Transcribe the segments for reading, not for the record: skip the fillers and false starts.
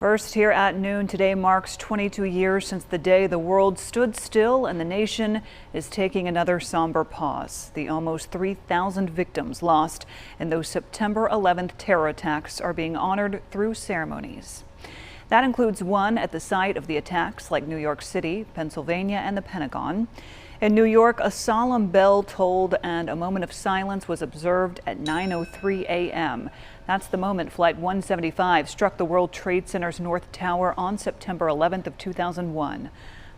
First, here at noon today marks 22 years since the day the world stood still and the nation is taking another somber pause. The almost 3,000 victims lost in those September 11th terror attacks are being honored through ceremonies. That includes one at the site of the attacks like New York City, Pennsylvania, and the Pentagon. In New York, a solemn bell tolled and a moment of silence was observed at 9:03 a.m. That's the moment Flight 175 struck the World Trade Center's North Tower on September 11th of 2001.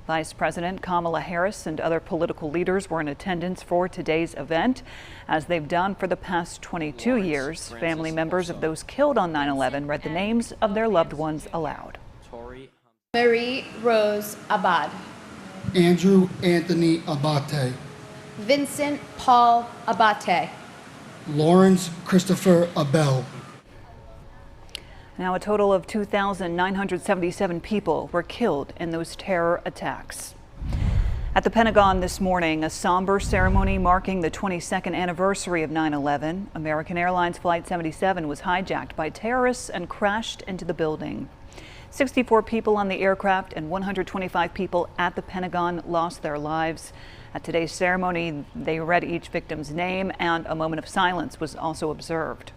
Vice President Kamala Harris and other political leaders were in attendance for today's event. As they've done for the past 22 years, family members of those killed on 9/11 read the names of their loved ones aloud. Marie Rose Abad. Andrew Anthony Abate. Vincent Paul Abate. Lawrence Christopher Abel. Now a total of 2,977 people were killed in those terror attacks. At the Pentagon this morning, a somber ceremony marking the 22nd anniversary of 9/11. American Airlines Flight 77 was hijacked by terrorists and crashed into the building. 64 people on the aircraft and 125 people at the Pentagon lost their lives. At today's ceremony, they read each victim's name and a moment of silence was also observed.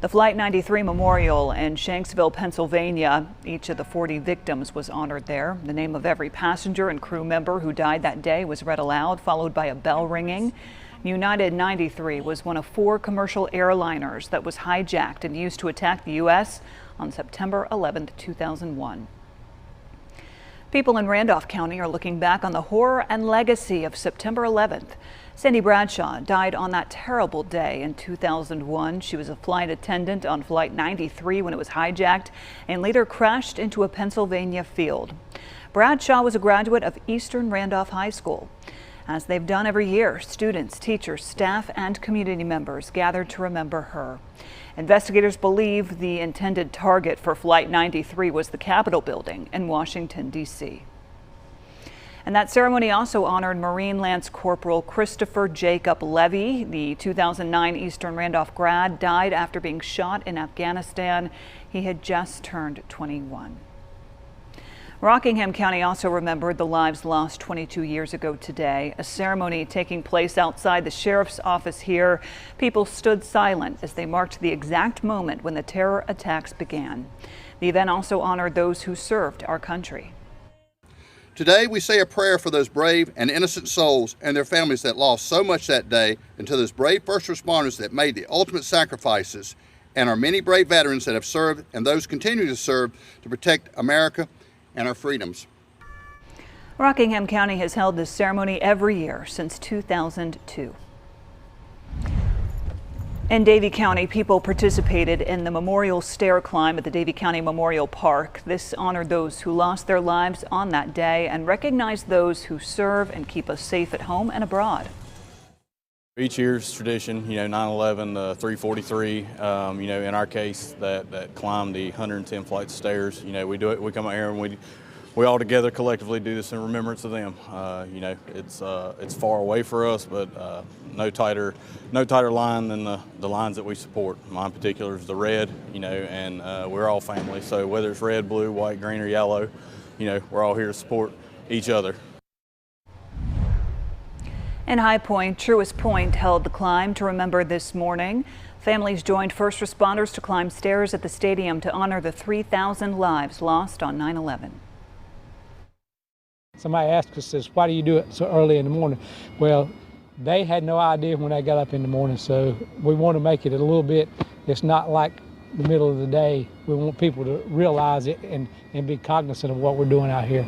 The Flight 93 Memorial in Shanksville, Pennsylvania. Each of the 40 victims was honored there. The name of every passenger and crew member who died that day was read aloud, followed by a bell ringing. United 93 was one of 4 commercial airliners that was hijacked and used to attack the U.S. on September 11, 2001. People in Randolph County are looking back on the horror and legacy of September 11th. Sandy Bradshaw died on that terrible day in 2001. She was a flight attendant on Flight 93 when it was hijacked and later crashed into a Pennsylvania field. Bradshaw was a graduate of Eastern Randolph High School. As they've done every year, students, teachers, staff, and community members gathered to remember her. Investigators believe the intended target for Flight 93 was the Capitol building in Washington, D.C. And that ceremony also honored Marine Lance Corporal Christopher Jacob Levy. The 2009 Eastern Randolph grad died after being shot in Afghanistan. He had just turned 21. Rockingham County also remembered the lives lost 22 years ago today. A ceremony taking place outside the sheriff's office here. People stood silent as they marked the exact moment when the terror attacks began. The event also honored those who served our country. Today we say a prayer for those brave and innocent souls and their families that lost so much that day, and to those brave first responders that made the ultimate sacrifices, and our many brave veterans that have served and those continuing to serve to protect America and our freedoms. Rockingham County has held this ceremony every year since 2002. In Davie County, people participated in the memorial stair climb at the Davie County Memorial Park. This honored those who lost their lives on that day and recognized those who serve and keep us safe at home and abroad. Each year's tradition, 9/11, 343, in our case, that climbed the 110 flights of stairs. We do it, we come out here and we all together collectively do this in remembrance of them. It's far away for us, but no tighter line than the lines that we support. Mine in particular is the red, and we're all family. So whether it's red, blue, white, green, or yellow, we're all here to support each other. In High Point, Truist Point held the climb to remember this morning. Families joined first responders to climb stairs at the stadium to honor the 3,000 lives lost on 9/11. Somebody asked us, why do you do it so early in the morning? Well, they had no idea when they got up in the morning, so we want to make it a little bit, it's not like the middle of the day. We want people to realize it and be cognizant of what we're doing out here.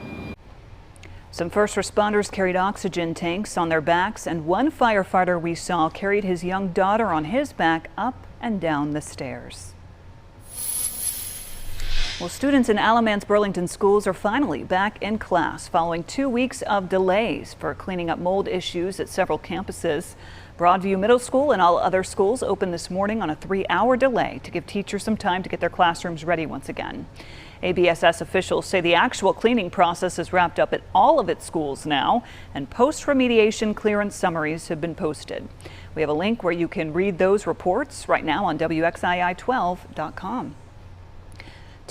Some first responders carried oxygen tanks on their backs, and one firefighter we saw carried his young daughter on his back up and down the stairs. Well, students in Alamance Burlington schools are finally back in class following 2 weeks of delays for cleaning up mold issues at several campuses. Broadview Middle School and all other schools opened this morning on a 3-hour delay to give teachers some time to get their classrooms ready once again. ABSS officials say the actual cleaning process is wrapped up at all of its schools now, and post-remediation clearance summaries have been posted. We have a link where you can read those reports right now on WXII12.com.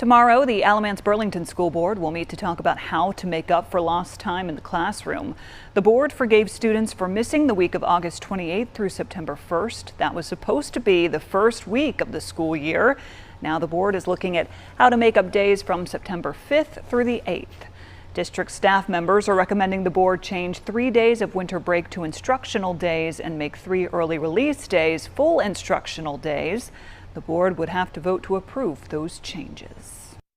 Tomorrow, the Alamance-Burlington School Board will meet to talk about how to make up for lost time in the classroom. The board forgave students for missing the week of August 28th through September 1st. That was supposed to be the first week of the school year. Now the board is looking at how to make up days from September 5th through the 8th. District staff members are recommending the board change 3 days of winter break to instructional days and make 3 early release days full instructional days. The board would have to vote to approve those changes.